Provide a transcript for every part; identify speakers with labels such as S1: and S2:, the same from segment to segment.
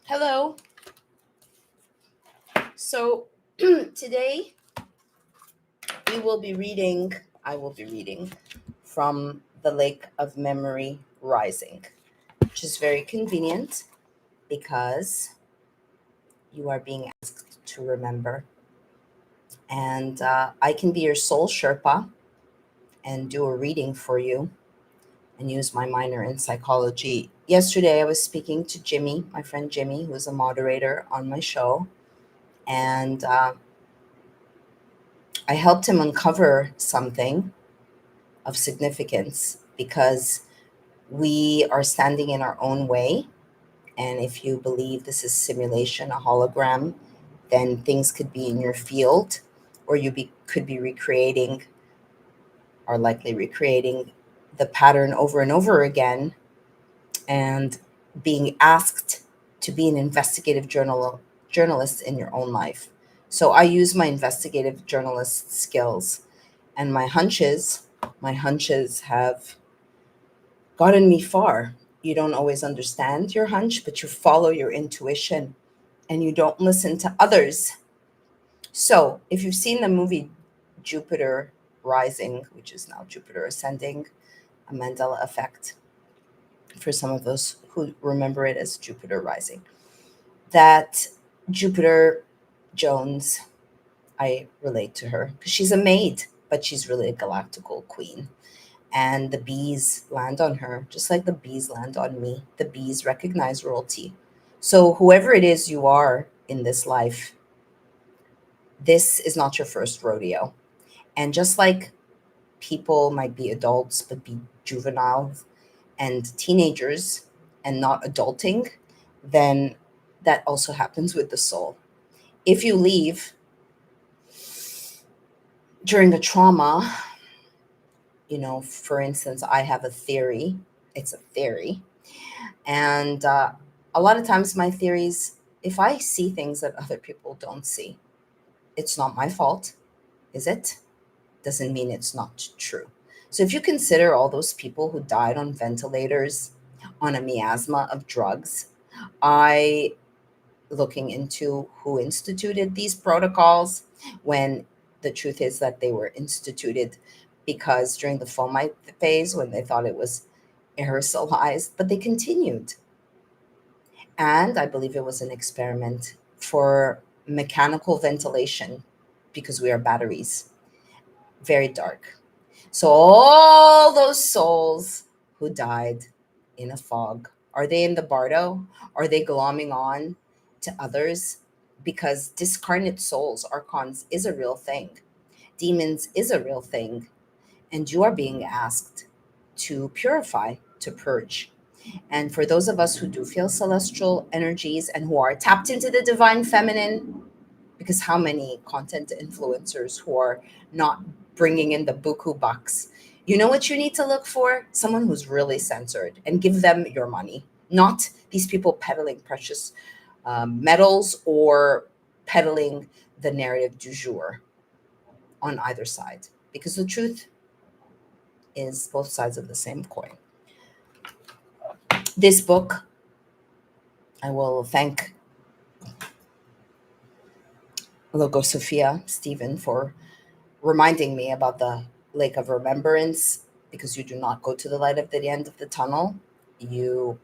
S1: Hello. So today we will be reading, I will be reading from The Lake of Memory Rising, which is very convenient because you are being asked to remember. And I can be your soul Sherpa and do a reading for you and use my minor in psychology. Yesterday, I was speaking to Jimmy, my friend Jimmy, who's a moderator on my show. And I helped him uncover something of significance because we are standing in our own way. And if you believe this is simulation, a hologram, then things could be in your field, or could be recreating, or likely recreating the pattern over and over again, and being asked to be an investigative journalist in your own life. So I use my investigative journalist skills and my hunches have gotten me far. You don't always understand your hunch, but you follow your intuition and you don't listen to others. So, if you've seen the movie Jupiter Rising, which is now Jupiter Ascending, a Mandela effect for some of those who remember it as Jupiter Rising, that Jupiter Jones, I relate to her because she's a maid, but she's really a galactical queen. And the bees land on her, just like the bees land on me. The bees recognize royalty. So, whoever it is you are in this life, this is not your first rodeo. And just like people might be adults but be juveniles and teenagers and not adulting, then that also happens with the soul. If you leave during a trauma, for instance, I have a theory, it's a theory. And a lot of times, my theories, if I see things that other people don't see, it's not my fault, is it? Doesn't mean it's not true. So if you consider all those people who died on ventilators, on a miasma of drugs, I looking into who instituted these protocols when the truth is that they were instituted because during the fomite phase when they thought it was aerosolized, but they continued. And I believe it was an experiment for mechanical ventilation because we are batteries. Very dark. So, all those souls who died in a fog, are they in the bardo? Are they glomming on to others? Because discarnate souls, archons, is a real thing. Demons is a real thing. And you are being asked to purify, to purge. And for those of us who do feel celestial energies and who are tapped into the divine feminine, because how many content influencers who are not bringing in the buku bucks? You know what you need to look for? Someone who's really censored and give them your money, not these people peddling precious metals or peddling the narrative du jour on either side. Because the truth is both sides of the same coin. This book, I will thank Logo Sophia Stephen for reminding me about the lake of remembrance because you do not go to the light of the end of the tunnel.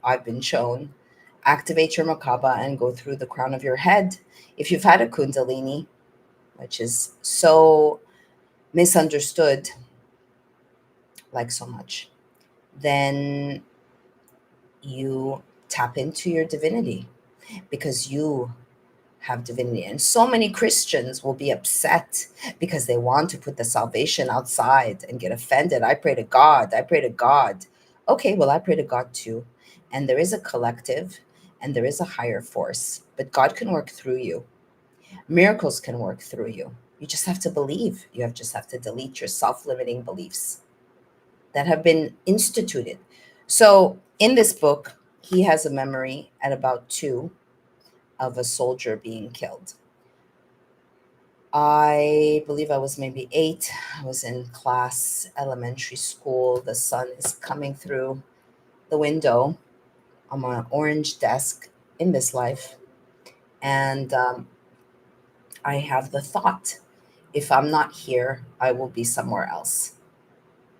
S1: I've been shown, activate your Makaba and go through the crown of your head. If you've had a Kundalini, which is so misunderstood, like so much, then you tap into your divinity because you have divinity. And so many Christians will be upset because they want to put the salvation outside and get offended. I pray to God. I pray to God. Okay, well, I pray to God too. And there is a collective and there is a higher force, but God can work through you. Miracles can work through you. You just have to believe. Just have to delete your self limiting beliefs that have been instituted. So in this book, he has a memory at about 2 of a soldier being killed. I believe I was maybe 8. I was in class, elementary school. The sun is coming through the window on my orange desk in this life. And I have the thought, if I'm not here, I will be somewhere else.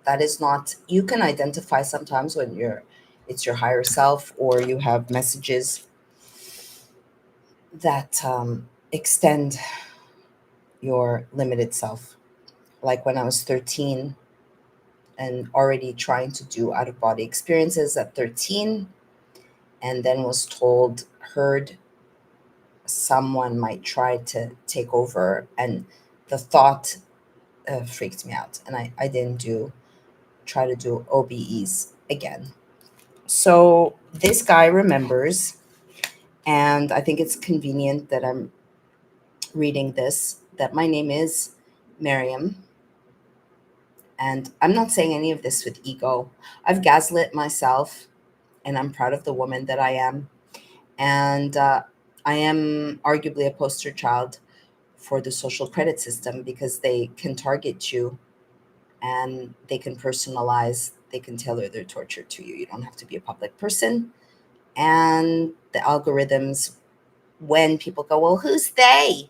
S1: That is not, you can identify sometimes when it's your higher self, or you have messages that extend your limited self. Like when I was 13 and already trying to do out of body experiences at 13, and then was told, heard someone might try to take over. And the thought freaked me out. And I didn't try to do OBEs again. So this guy remembers, and I think it's convenient that I'm reading this, that my name is Maryam. And I'm not saying any of this with ego. I've gaslit myself, and I'm proud of the woman that I am. And I am arguably a poster child for the social credit system, because they can target you and they can personalize, they can tailor their torture to you. You don't have to be a public person. And the algorithms, when people go, well, who's they?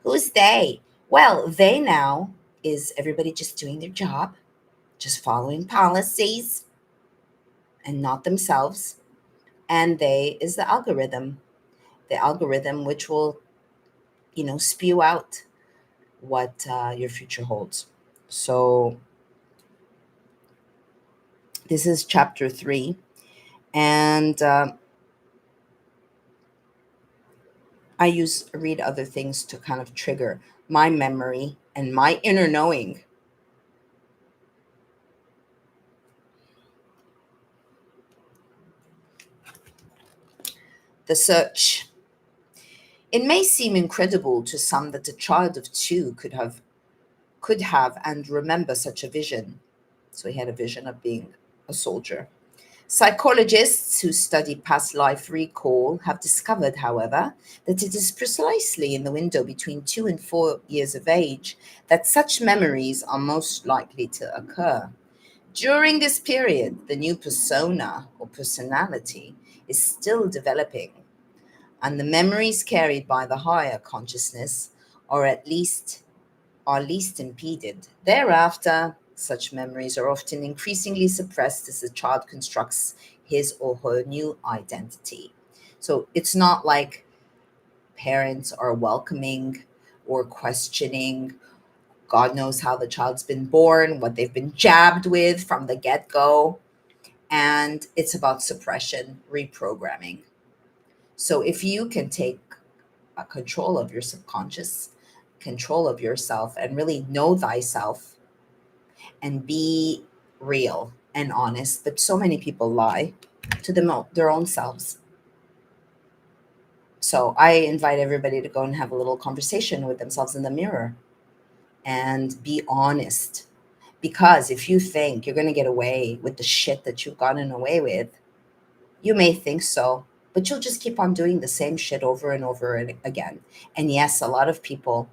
S1: Who's they? Well, they now is everybody just doing their job, just following policies and not themselves. And they is the algorithm which will, spew out what your future holds. So this is chapter 3. And I use read other things to kind of trigger my memory and my inner knowing. The search. It may seem incredible to some that a child of 2 could have and remember such a vision. So he had a vision of being a soldier. Psychologists who study past life recall have discovered, however, that it is precisely in the window between 2 and 4 years of age that such memories are most likely to occur. During this period, the new persona or personality is still developing, and the memories carried by the higher consciousness are at least are least impeded. Thereafter, such memories are often increasingly suppressed as the child constructs his or her new identity. So it's not like parents are welcoming or questioning. God knows how the child's been born, what they've been jabbed with from the get go. And it's about suppression, reprogramming. So if you can take control of your subconscious, control of yourself, and really know thyself, and be real and honest. But so many people lie to their own selves. So I invite everybody to go and have a little conversation with themselves in the mirror and be honest. Because if you think you're going to get away with the shit that you've gotten away with, you may think so, but you'll just keep on doing the same shit over and over and again. And yes, a lot of people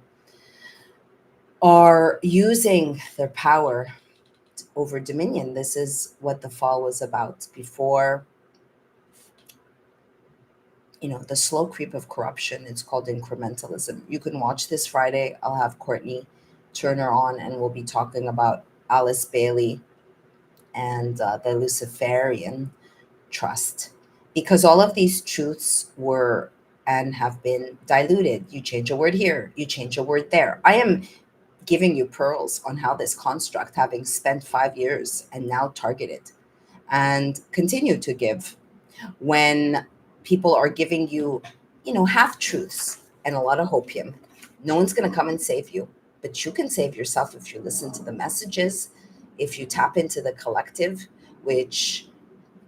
S1: are using their power over dominion. This is what the fall was about. Before, the slow creep of corruption, it's called incrementalism. You can watch this Friday. I'll have Courtney Turner on, and we'll be talking about Alice Bailey and the Luciferian trust, because all of these truths were and have been diluted. You change a word here, you change a word there. I am giving you pearls on how this construct, having spent 5 years and now targeted and continue to give, when people are giving you, half truths and a lot of hopium. No one's going to come and save you, but you can save yourself if you listen to the messages, if you tap into the collective, which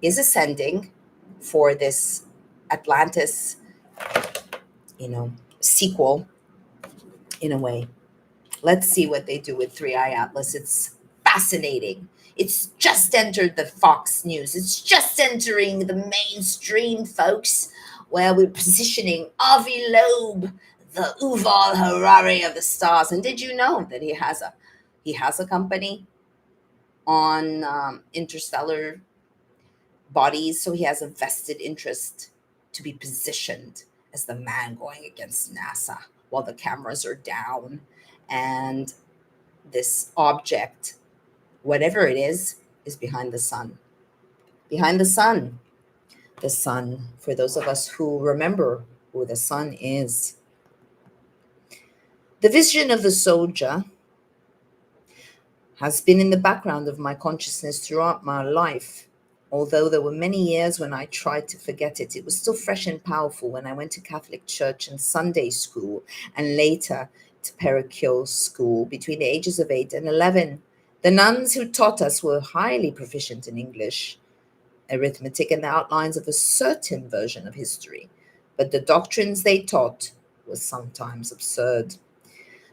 S1: is ascending for this Atlantis, sequel in a way. Let's see what they do with Three Eye Atlas. It's fascinating. It's just entered the Fox News. It's just entering the mainstream, folks, where we're positioning Avi Loeb, the Uval Harari of the stars. And did you know that he has a company on interstellar bodies? So he has a vested interest to be positioned as the man going against NASA while the cameras are down. And this object, whatever it is behind the sun. Behind the sun. The sun, for those of us who remember who the sun is. The vision of the soldier has been in the background of my consciousness throughout my life. Although there were many years when I tried to forget it, it was still fresh and powerful when I went to Catholic church and Sunday school, and later to parochial school between the ages of 8 and 11. The nuns who taught us were highly proficient in English, arithmetic, and the outlines of a certain version of history, but the doctrines they taught were sometimes absurd.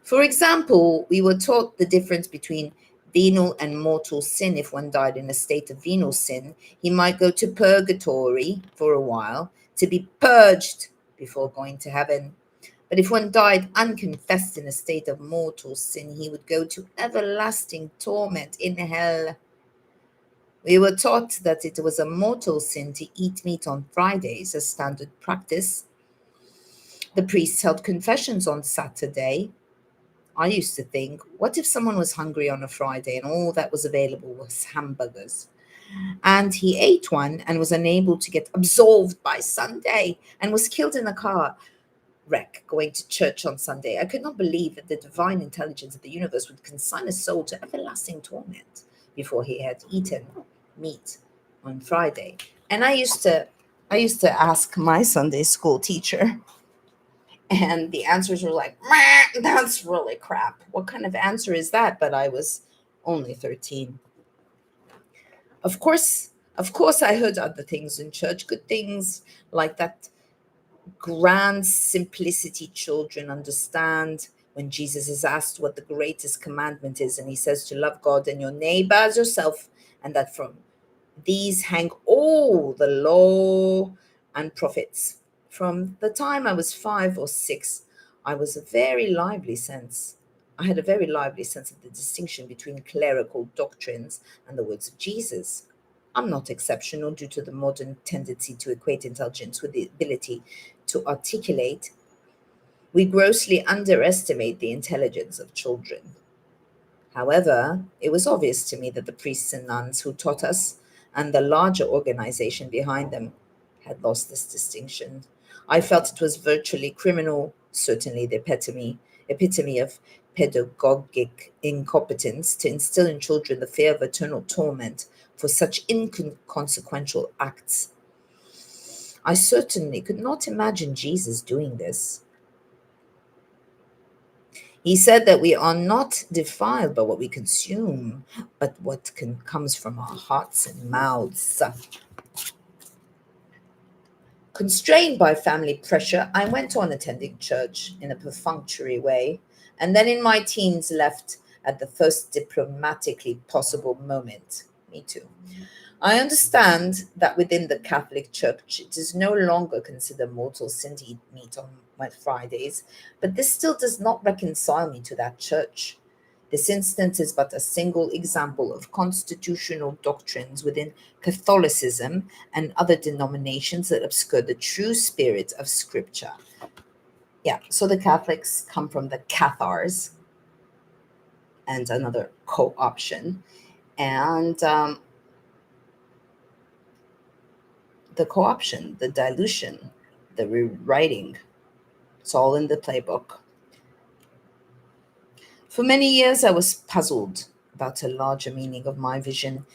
S1: For example, we were taught the difference between venal and mortal sin. If one died in a state of venal sin, he might go to purgatory for a while to be purged before going to heaven. But if one died unconfessed in a state of mortal sin, he would go to everlasting torment in hell. We were taught that it was a mortal sin to eat meat on Fridays as standard practice. The priests held confessions on Saturday. I used to think, what if someone was hungry on a Friday and all that was available was hamburgers? And he ate one and was unable to get absolved by Sunday and was killed in a car wreck going to church on Sunday. I could not believe that the divine intelligence of the universe would consign a soul to everlasting torment before he had eaten meat on Friday. And I used to ask my Sunday school teacher, and the answers were like, "Meh, that's really crap. What kind of answer is that?" But I was only 13. Of course, I heard other things in church, good things like that grand simplicity children understand when Jesus is asked what the greatest commandment is, and he says to love God and your neighbor as yourself, and that from these hang all the law and prophets. From the time I was 5 or 6, I was a very lively sense. I had a very lively sense of the distinction between clerical doctrines and the words of Jesus. I'm not exceptional due to the modern tendency to equate intelligence with the ability to articulate. We grossly underestimate the intelligence of children. However, it was obvious to me that the priests and nuns who taught us and the larger organization behind them had lost this distinction. I felt it was virtually criminal, certainly the epitome of pedagogic incompetence, to instill in children the fear of eternal torment for such inconsequential acts. I certainly could not imagine Jesus doing this. He said that we are not defiled by what we consume, but what comes from our hearts and mouths. Constrained by family pressure, I went on attending church in a perfunctory way, and then in my teens left at the first diplomatically possible moment. Me too. I understand that within the Catholic Church it is no longer considered mortal sin to eat meat on my Fridays, but this still does not reconcile me to that church. This instance is but a single example of constitutional doctrines within Catholicism and other denominations that obscure the true spirit of Scripture. Yeah, so the Catholics come from the Cathars and another co option. And the co option, the dilution, the rewriting, it's all in the playbook. For many years, I was puzzled about a larger meaning of my vision.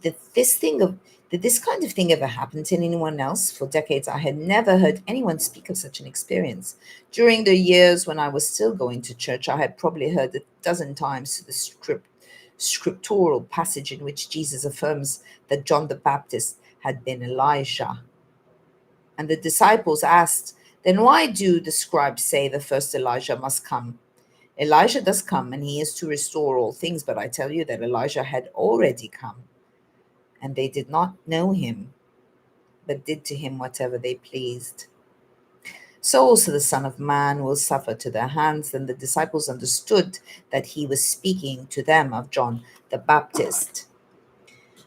S1: Did this thing of did this kind of thing ever happen to anyone else? For decades, I had never heard anyone speak of such an experience. During the years when I was still going to church, I had probably heard a dozen times the scriptural passage in which Jesus affirms that John the Baptist had been Elijah. And the disciples asked, then why do the scribes say the first Elijah must come? Elijah does come, and he is to restore all things, but I tell you that Elijah had already come, and they did not know him, but did to him whatever they pleased. So also the Son of Man will suffer to their hands. Then the disciples understood that he was speaking to them of John the Baptist.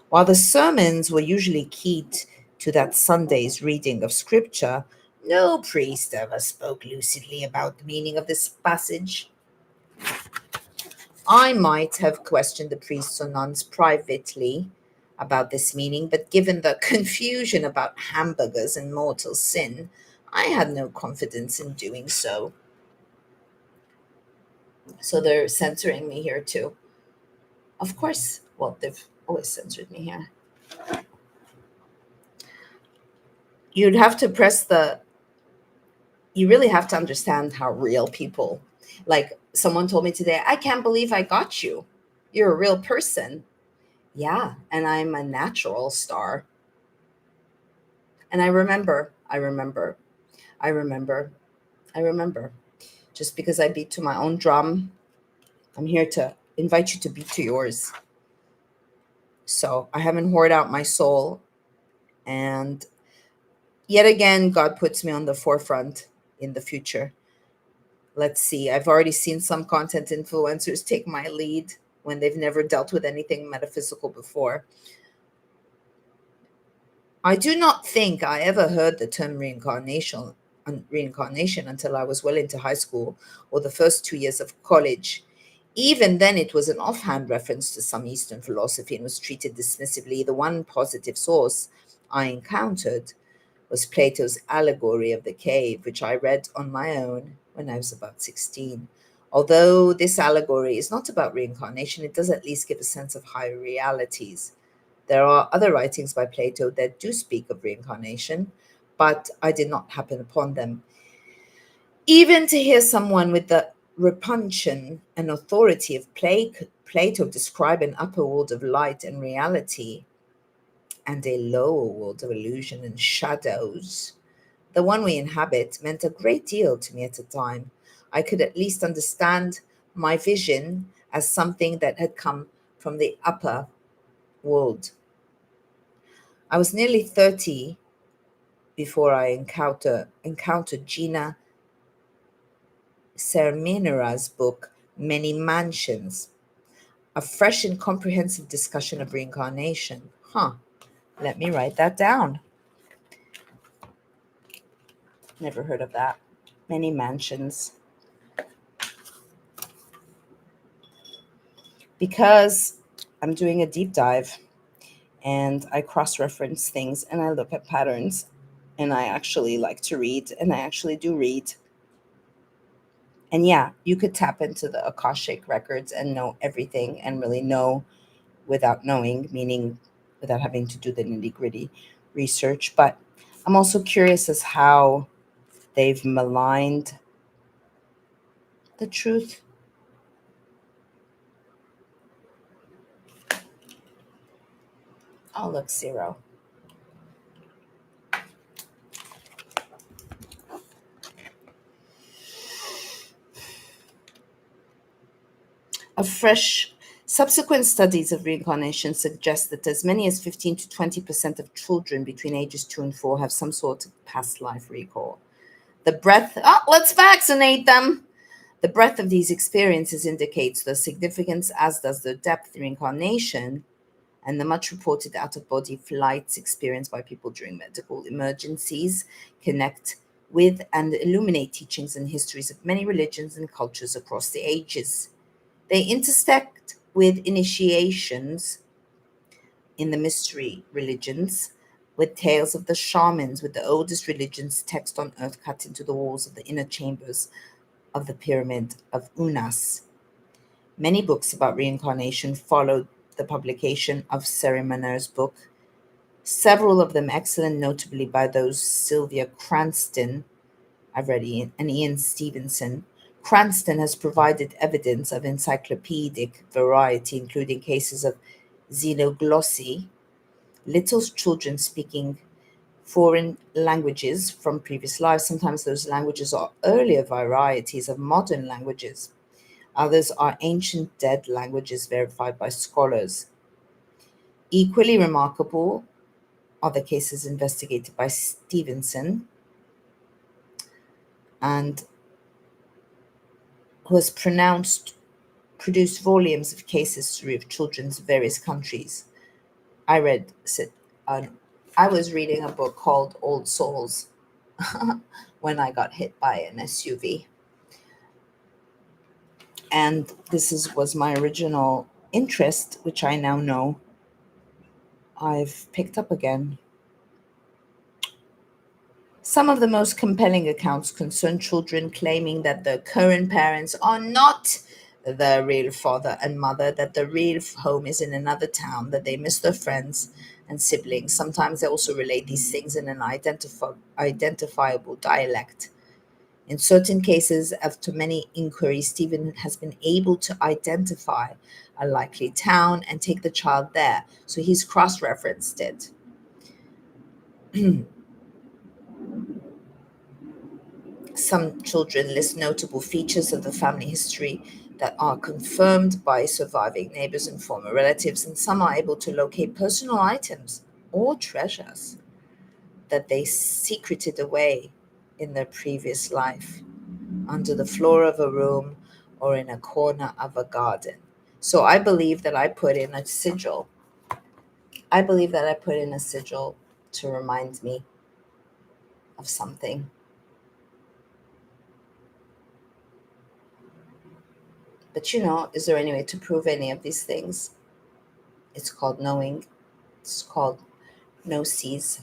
S1: While the sermons were usually keyed to that Sunday's reading of scripture, no priest ever spoke lucidly about the meaning of this passage. I might have questioned the priests or nuns privately about this meaning, but given the confusion about hamburgers and mortal sin, I had no confidence in doing so. So they're censoring me here too. Of course, well, they've always censored me here. You'd have to press the, you really have to understand how real people, like someone told me today, I can't believe I got you. You're a real person. Yeah, and I'm a natural star. And I remember, I remember. Just because I beat to my own drum, I'm here to invite you to beat to yours. So I haven't hoarded out my soul. And yet again, God puts me on the forefront in the future. Let's see. I've already seen some content influencers take my lead when they've never dealt with anything metaphysical before. I do not think I ever heard the term reincarnation until I was well into high school or the first 2 years of college. Even then, it was an offhand reference to some Eastern philosophy and was treated dismissively. The one positive source I encountered was Plato's allegory of the cave, which I read on my own when I was about 16. Although this allegory is not about reincarnation, it does at least give a sense of higher realities. There are other writings by Plato that do speak of reincarnation, but I did not happen upon them. Even to hear someone with the repugnance and authority of Plato describe an upper world of light and reality and a lower world of illusion and shadows, the one we inhabit, meant a great deal to me at the time. I could at least understand my vision as something that had come from the upper world. I was nearly 30 before I encountered Gina Cerminara's book, Many Mansions, a fresh and comprehensive discussion of reincarnation. Huh, let me write that down. Never heard of that. Many Mansions. Because I'm doing a deep dive and I cross reference things and I look at patterns and I actually like to read and I actually do read. And yeah, you could tap into the Akashic records and know everything and really know without knowing, meaning without having to do the nitty gritty research. But I'm also curious as how they've maligned the truth. Oh, look, zero. A fresh subsequent studies of reincarnation suggest that as many as 15 to 20% of children between ages 2 and 4 have some sort of past life recall. The breadth, let's vaccinate them. The breadth of these experiences indicates the significance, as does the depth of reincarnation and the much reported out of body flights experienced by people during medical emergencies connect with and illuminate teachings and histories of many religions and cultures across the ages. They intersect with initiations in the mystery religions, with tales of the shamans, with the oldest religion's text on earth cut into the walls of the inner chambers of the pyramid of Unas. Many books about reincarnation followed the publication of Ceremonier's book, several of them excellent, notably by those Sylvia Cranston, I've read Ian, and Ian Stevenson. Cranston has provided evidence of encyclopedic variety, including cases of xenoglossy, little children speaking foreign languages from previous lives. Sometimes those languages are earlier varieties of modern languages. Others are ancient dead languages verified by scholars. Equally remarkable are the cases investigated by Stevenson and who has produced volumes of case history of children's various countries. I read I was reading a book called Old Souls when I got hit by an SUV. And was my original interest, which I now know I've picked up again. Some of the most compelling accounts concern children claiming that the current parents are not the real father and mother, that the real home is in another town, that they miss their friends and siblings. Sometimes they also relate these things in an identifiable dialect. In certain cases, after many inquiries, Stephen has been able to identify a likely town and take the child there. So he's cross referenced it. Some children list notable features of the family history that are confirmed by surviving neighbors and former relatives, and some are able to locate personal items or treasures that they secreted away in their previous life, under the floor of a room or in a corner of a garden. So I believe that I put in a sigil. I believe that I put in a sigil to remind me of something. But is there any way to prove any of these things? It's called knowing. It's called gnosis.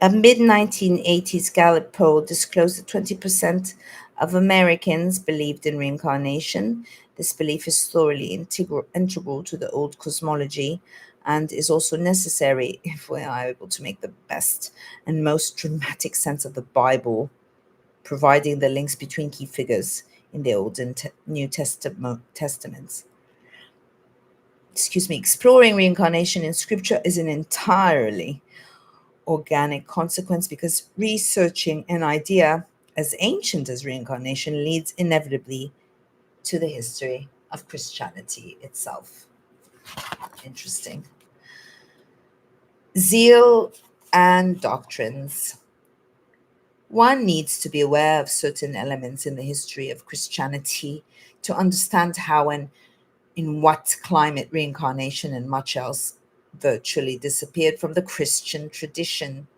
S1: A mid 1980s Gallup poll disclosed that 20% of Americans believed in reincarnation. This belief is thoroughly integral to the old cosmology and is also necessary if we are able to make the best and most dramatic sense of the Bible, providing the links between key figures in the Old and New Testaments. Excuse me, exploring reincarnation in scripture is an entirely organic consequence because researching an idea as ancient as reincarnation leads inevitably to the history of Christianity itself. Interesting. Zeal and doctrines. One needs to be aware of certain elements in the history of Christianity to understand how and in what climate reincarnation and much else virtually disappeared from the Christian tradition.